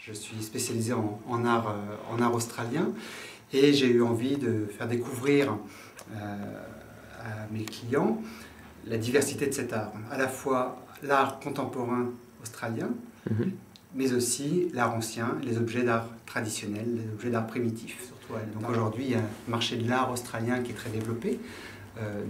Je suis spécialisé en art australien et j'ai eu envie de faire découvrir à mes clients la diversité de cet art. À la fois l'art contemporain australien, mais aussi l'art ancien, les objets d'art traditionnels, les objets d'art primitifs sur toile. Donc aujourd'hui, il y a un marché de l'art australien qui est très développé,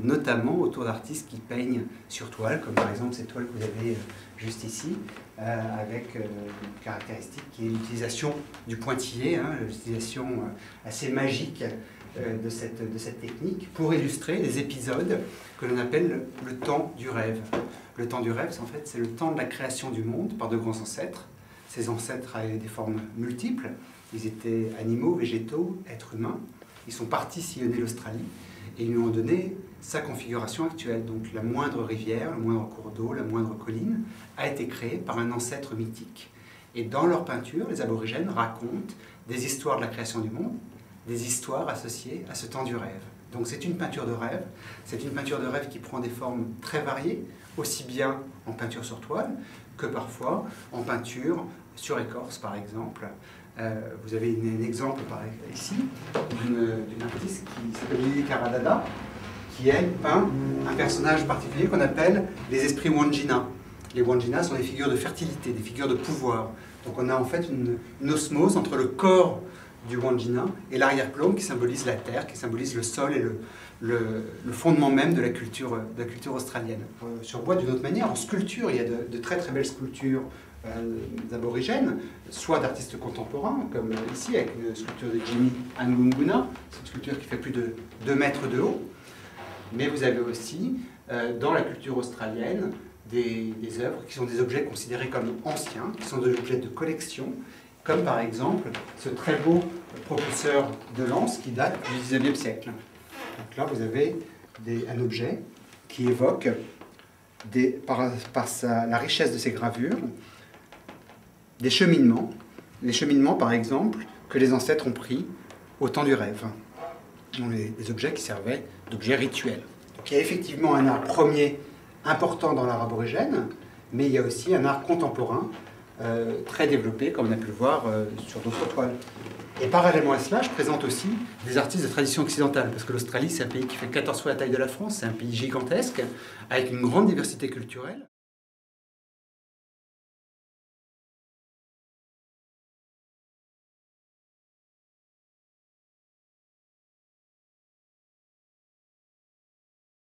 notamment autour d'artistes qui peignent sur toile, comme par exemple cette toile que vous avez juste ici, avec une caractéristique qui est l'utilisation du pointillé, l'utilisation assez magique de cette technique pour illustrer les épisodes que l'on appelle le temps du rêve. Le temps du rêve, en fait, c'est le temps de la création du monde par de grands ancêtres. Ces ancêtres avaient des formes multiples. Ils étaient animaux, végétaux, êtres humains. Ils sont partis sillonner l'Australie et ils nous ont donné sa configuration actuelle. Donc la moindre rivière, le moindre cours d'eau, la moindre colline a été créée par un ancêtre mythique. Et dans leur peinture, les aborigènes racontent des histoires de la création du monde, des histoires associées à ce temps du rêve. Donc c'est une peinture de rêve. C'est une peinture de rêve qui prend des formes très variées, aussi bien en peinture sur toile que parfois en peinture sur écorce, par exemple. Vous avez un exemple ici d'une artiste qui s'appelle Lily Karadada, qui elle peint un personnage particulier qu'on appelle les esprits Wandjina. Les Wandjina sont des figures de fertilité, des figures de pouvoir. Donc on a en fait une osmose entre le corps du Wandjina et l'arrière-plan qui symbolise la terre, qui symbolise le sol et le fondement même de la culture australienne. Sur bois, d'une autre manière, en sculpture, il y a de très très belles sculptures d'aborigènes, soit d'artistes contemporains, comme ici avec une sculpture de Jimmy Angunguna, c'est une sculpture qui fait plus de 2 mètres de haut. Mais vous avez aussi, dans la culture australienne, des œuvres qui sont des objets considérés comme anciens, qui sont des objets de collection, comme par exemple ce très beau propulseur de lance qui date du XIXe siècle. Donc là, vous avez un objet qui évoque, par la richesse de ses gravures, des cheminements. Les cheminements, par exemple, que les ancêtres ont pris au temps du rêve. Donc des objets qui servaient d'objets rituels. Donc il y a effectivement un art premier important dans l'art aborigène, mais il y a aussi un art contemporain très développé, comme on a pu le voir sur d'autres toiles. Et parallèlement à cela, je présente aussi des artistes de tradition occidentale, parce que l'Australie, c'est un pays qui fait 14 fois la taille de la France, c'est un pays gigantesque, avec une grande diversité culturelle.